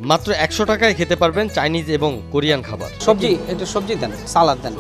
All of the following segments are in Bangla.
মাত্র ১০০ টাকায় খেতে পারবেন চাইনিজ এবং কোরিয়ান খাবার। সবজি, একটু সবজি দেন, সালাদ দেন।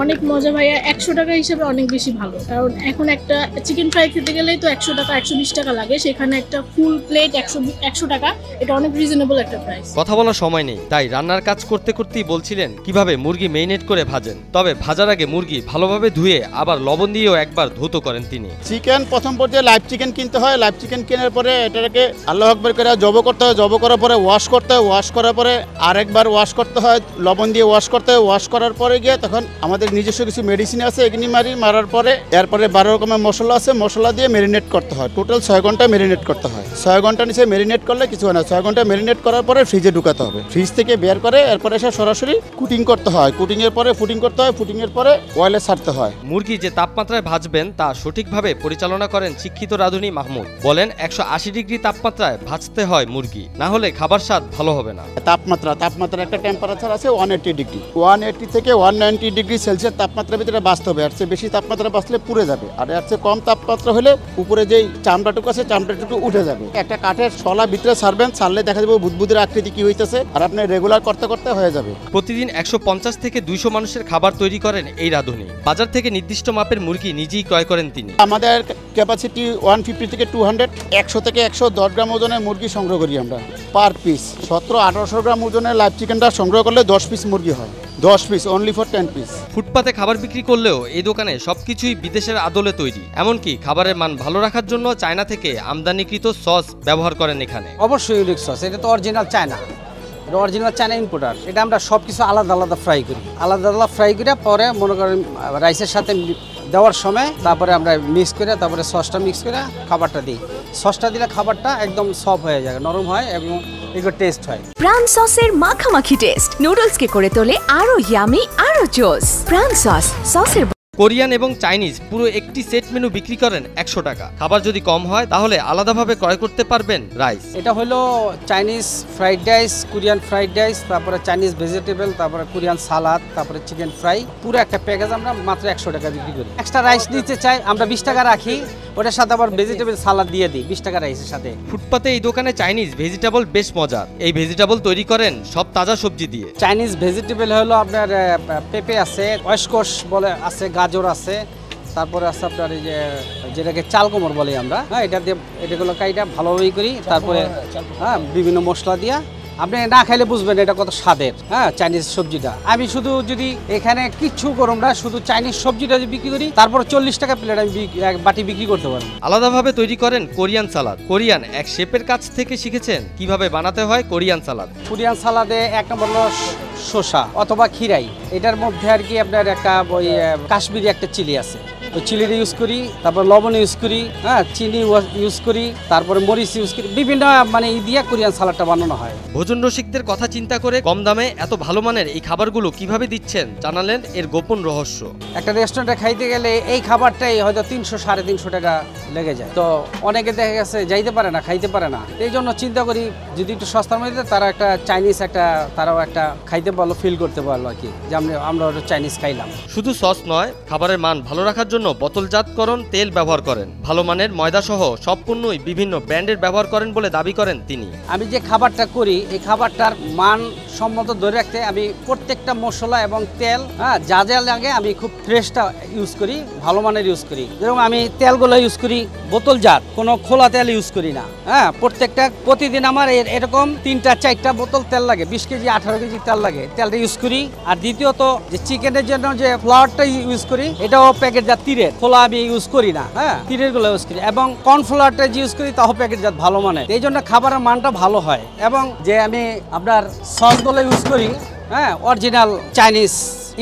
অনেক মজা ভাইয়া, ১০০ টাকা হিসেবে অনেক বেশি ভালো। কারণ এখন একটা চিকেন ফ্রাই খেতে গেলেই তো ১০০ টাকা ১২০ টাকা লাগে, সেখানে একটা ফুল প্লেট ১০০ টাকা, এটা অনেক রিজনেবল একটা প্রাইস। কথা বলার সময় নেই, তাই রান্নার কাজ করতে করতেই বলছিলেন কিভাবে মুরগি মেরিনেট করে ভাজেন। তবে ভাজার আগে মুরগি ভালোভাবে ধুয়ে আবার লবণ দিয়েও একবার ধৌত করেন তিনি। চিকেন প্রথম পর্যায়ে লাইভ চিকেন কিনতে হয়। লাইভ চিকেন কেনার পরে এটাকে আল্লাহ আকবার করে জব করতে হয়। জব করার পরে ওয়াশ করতে হয়। ওয়াশ করার পরে আরেকবার ওয়াশ করতে হয়, লবণ দিয়ে ওয়াশ করতে হয়। ওয়াশ করার পরে গিয়ে তখন আমাদের নিজস্ব কিছু মেডিসিন আছে, এগুলি মারার পরে এরপরে 12 রকমের মশলা আছে, মশলা দিয়ে মেরিনেট করতে হয়। টোটাল 6 ঘন্টা মেরিনেট করতে হয়। 6 ঘন্টা নিচে মেরিনেট করলে কিছু হয় না। 6 ঘন্টা মেরিনেট করার পরে ফ্রিজে ঢুকাতে হবে। ফ্রিজ থেকে বের করে এরপরে এসে সরাসরি কুটিং করতে হয়। কুটিংয়ের পরে ফুটিং করতে হয়। ফুটিংয়ের পরে অয়েলে ছাড়তে হয়। মুরগি যে তাপমাত্রায় ভাজবেন তা সঠিকভাবে পরিচালনা করেন শিক্ষিত রাঁধুনি মাহমুদ। বলেন 180 ডিগ্রি তাপমাত্রায় ভাজতে হয় মুরগি, না হলে খাবার স্বাদ ভালো হবে না। তাপমাত্রা একটা টেম্পারেচার আছে 180 ডিগ্রি। 180 থেকে 190 ডিগ্রি সেলসিয়াস তাপমাত্রার ভিতরে বাঁচতে হবে। এর চেয়ে বেশি তাপমাত্রা বাঁচলে পুড়ে যাবে, আর এর চেয়ে কম তাপমাত্রা হলে উপরে যেই চামড়াটুকু আছে চামড়াটুকু উঠে যাবে। একটা কাঠের শলা ভিতরে ছাড়বেন, ছাড়লে দেখা যাবে বুদবুদের আকৃতি কি হইতেছে, আর আপনি রেগুলার করতে করতে হয়ে যাবে। প্রতিদিন 150 থেকে 200 মানুষের খাবার তৈরি করেন এই রাঁধুনি। বাজার থেকে নির্দিষ্ট মাপের মুরগি নিজেই ক্রয় করেন তিনি। আমাদের ক্যাপাসিটি 150 থেকে 200, 100 থেকে 110 গ্রাম ওজনের মুরগি সংগ্রহ করি আমরা পার পিস। 1700-1800 গ্রাম ওজনের লাইভ চিকেনটা সংগ্রহ করলে 10 পিস মুরগি হয়। 10 পিস, অনলি ফর 10 পিস। ফুটপাতে খাবার বিক্রি করলেও এই দোকানে সবকিছুই বিদেশের আদলে তৈরি। এমনকি খাবারের মান ভালো রাখার জন্য চায়না থেকে আমদানিকৃত সস ব্যবহার করেন এখানে। অবশ্যই ইউনিক সস, এটা তো অরিজিনাল চায়না, এটা অরিজিনাল চায়না ইম্পোর্টার। এটা আমরা সব কিছু আলাদা আলাদা ফ্রাই করি, আলাদা ফ্রাই করে পরে মনে করেন রাইসের সাথে দেওয়ার সময় তারপরে আমরা মিক্স করে তারপরে সসটা মিক্স করে খাবারটা দিই। সসটা দিলে খাবারটা একদম সফট হয়ে যায়, নরম হয় এবং এগুলো টেস্ট হয়। প্রাণ সসের মাখামাখি টেস্ট নুডলসকে করে তোলে আরো ইয়ামি, আরো জোস। প্রাণ সসের কোরিয়ান এবং চাইনিজ পুরো একটি সেট মেনু বিক্রি করেন 100 টাকা। খাবার যদি কম হয় তাহলে আলাদাভাবে ক্রয় করতে পারবেন রাইস। এটা হলো Chinese fried rice, Korean fried rice, তারপরে চাইনিজ ভেজিটেবল, তারপরে কোরিয়ান সালাদ, তারপরে চিকেন ফ্রাই, পুরো একটা প্যাকেজ আমরা মাত্র 100 টাকা বিক্রি করি। এক্সট্রা রাইস নিতে চাই আমরা 20 টাকা রাখি, ওটার সাথে আবার ভেজিটেবল সালাদ দিয়ে দিই 20 টাকা রাইসের সাথে। ফুটপাতে এই দোকানে চাইনিজ ভেজিটেবল বেশ মজার। এই ভেজিটেবল তৈরি করেন সব তাজা সবজি দিয়ে। চাইনিজ ভেজিটেবল হলো আপনার পেঁপে আছে, ওয়েস্কোশ বলে আছে, গাজর আছে, তারপরে আছে আপনার এই যে যেটাকে চাল কোমর বলি আমরা, হ্যাঁ এটা দিয়ে এটাগুলো কাইটা ভালোভাবেই করি। তারপরে হ্যাঁ বিভিন্ন মশলা দিয়া আপনি না খাইলে বুঝবেন এটা কত স্বাদের। হ্যাঁ চাইনিজ সবজিটা আমি শুধু যদি এখানে কিচ্ছু করুম না, শুধু চাইনিজ সবজিটা যদি বিক্রি করি তারপর 40 টাকা প্লেট আমি বাটি বিক্রি করতে পারবো। আলাদাভাবে তৈরি করেন কোরিয়ান সালাদ। কোরিয়ান এক শেফের কাছ থেকে শিখেছেন কিভাবে বানাতে হয় কোরিয়ান সালাদ। কোরিয়ান সালাদে এক নম্বর হলো শসা অথবা খিরাই, এটার মধ্যে আর কি আপনার একটা ওই কাশ্মীরি একটা চিলি আছে, ওই চিলিটা ইউজ করি, তারপর লবণ ইউজ করি, হ্যাঁ চিনি ইউজ করি, তারপরে মরিচ ইউজ করি, বিভিন্ন মানে ই দিয়ে কোরিয়ান সালাদটা বানানো হয়। ভোজন রসিকদের কথা চিন্তা করে কম দামে এত ভালো মানের এই খাবারগুলো কিভাবে দিচ্ছেন জানালেন এর গোপন রহস্য। একটা রেস্টুরেন্টে খাইতে গেলে এই খাবারটাই হয়তো 300-350 টাকা লেগে যায়, তো অনেকে দেখা গেছে যাইতে পারে না, খাইতে পারে না। এই জন্য চিন্তা করি যদি একটু সস্তার মধ্যে তারা একটা চাইনিজ তারাও একটা খাইতে পারলো, ফিল করতে পারলো আর কি, যে আমরা চাইনিজ খাইলাম। শুধু সস নয়, খাবারের মান ভালো রাখার জন্য বোতলজাতকরণ তেল ব্যবহার করেন। ভালো মানের ময়দা সহ সব পণ্যই বিভিন্ন ব্র্যান্ডের ব্যবহার করেন বলে দাবি করেন তিনি। আমি যে খাবারটা করি এই খাবারটার মান সম্মত ধরে রাখতে আমি প্রত্যেকটা মশলা এবং তেল যা যা লাগে আমি খুব ফ্রেশটা ইউজ করি, ভালো মানের ইউজ করি। যেরকম আমি তেলগুলো ইউজ করি বোতলজাত, কোনো খোলা তেল ইউজ করি না। হ্যাঁ প্রতিদিন আমার এরকম 3-4টা বোতল তেল লাগে, 20 কেজি 18 কেজি তেল লাগে, তেলটা ইউজ করি। আর দ্বিতীয়ত যে চিকেনের জন্য যে ফ্লাওয়ারটা ইউজ করি এটাও প্যাকেটজাত তীরের, খোলা আমি ইউজ করি না। হ্যাঁ তীরের গুলো ইউজ করি, এবং কর্নফ্লাওয়ারটা ইউজ করি তাও প্যাকেটজাত ভালো মানের। এই জন্য খাবারের মানটা ভালো হয়। এবং যে আমি আপনার সসগুলো ইউজ করি, হ্যাঁ অরিজিনাল চাইনিজ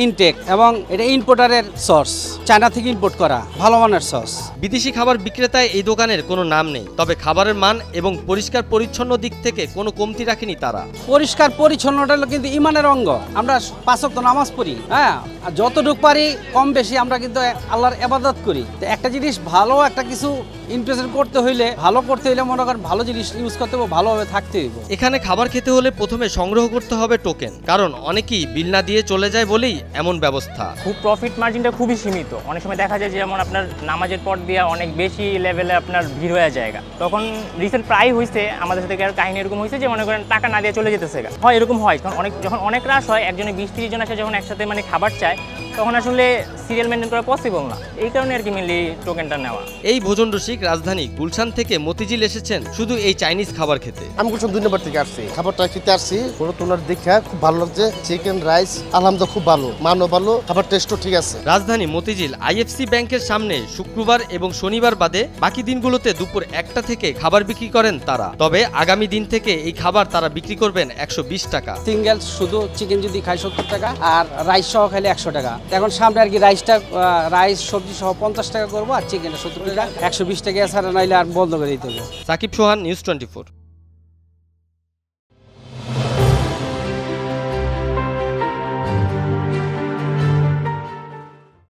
ইনটেক, এবং এটা ইম্পোর্টারের সস, চায়না থেকে ইম্পোর্ট করা ভালো মানের সস। বিদেশি খাবার বিক্রেতায় এই দোকানের কোনো নাম নেই, তবে খাবারের মান এবং পরিষ্কার পরিচ্ছন্ন দিক থেকে কোনো কমতি রাখেনি তারা। পরিষ্কার পরিচ্ছন্নটা হলো কিন্তু ইমানের অঙ্গ। আমরা 5 ওয়াক্ত নামাজ পড়ি, হ্যাঁ যতটুকু পারি কম বেশি আমরা কিন্তু আল্লাহর ইবাদত করি। তো একটা জিনিস ভালো একটা কিছু ইমপ্রেশন করতে হইলে ভালো করতে হইলে মনে করেন ভালো জিনিস ইউজ করতে হবে, ভালোভাবে থাকতে হইব। এখানে খাবার খেতে হলে প্রথমে সংগ্রহ করতে হবে টোকেন, কারণ অনেকেই বিল না দিয়ে চলে যায় বলেই এমন ব্যবস্থা। খুব প্রফিট মার্জিনটা খুবই সীমিত। অনেক সময় দেখা যায় যেমন আপনার নামাজের পর দিয়ে অনেক বেশি লেভেলে আপনার ভিড় হয়ে যায়। তখন রিসেন্ট প্রায় হয়েছে আমাদের সাথে কাহিনী এরকম হয়েছে যে মনে করেন টাকা না দিয়ে চলে যেতেছে। হয় এরকম হয়, কারণ যখন অনেক রাশ হয়, একজনে 20-30 জন আসে যখন একসাথে মানে খাবার চায়, তখন আসলে সিরিয়াল মেনটেন করা পসিবল না। এই কারণে আর কি মেনলি টোকেনটা নেওয়া। এই ভোজন রসিক রাজধানী গুলশান থেকে মতিঝিল এসেছেন শুধু এই চাইনিজ খাবার খেতে। আমি গুলশান 2 নম্বর থেকে আসছি, খাবারটা খেতে আসছি। পুরো তোলার দেখে খুব ভালো লাগছে। চিকেন রাইস আলহামদুলিল্লাহ খুব ভালো, মানও ভালো, খাবার টেস্টও ঠিক আছে। রাজধানী মতিঝিল IFC ব্যাংকের সামনে শুক্রবার এবং শনিবার বাদে বাকি দিনগুলোতে দুপুর 1টা থেকে খাবার বিক্রি করেন তারা। তবে আগামী দিন থেকে এই খাবার তারা বিক্রি করবেন 120 টাকা। সিঙ্গেল শুধু চিকেন যদি খাই 70 টাকা, আর রাইস সহ খাইলে 100 টাকা। এখন সামনে আর কি রাইস সবজি সহ 50 টাকা করবো, আর চিকেনটা 70 টাকা, 120 টাকা এছাড়া নাইলে আর বন্ধ করে দিতে হবে। সাকিব সোহান, নিউজ 24।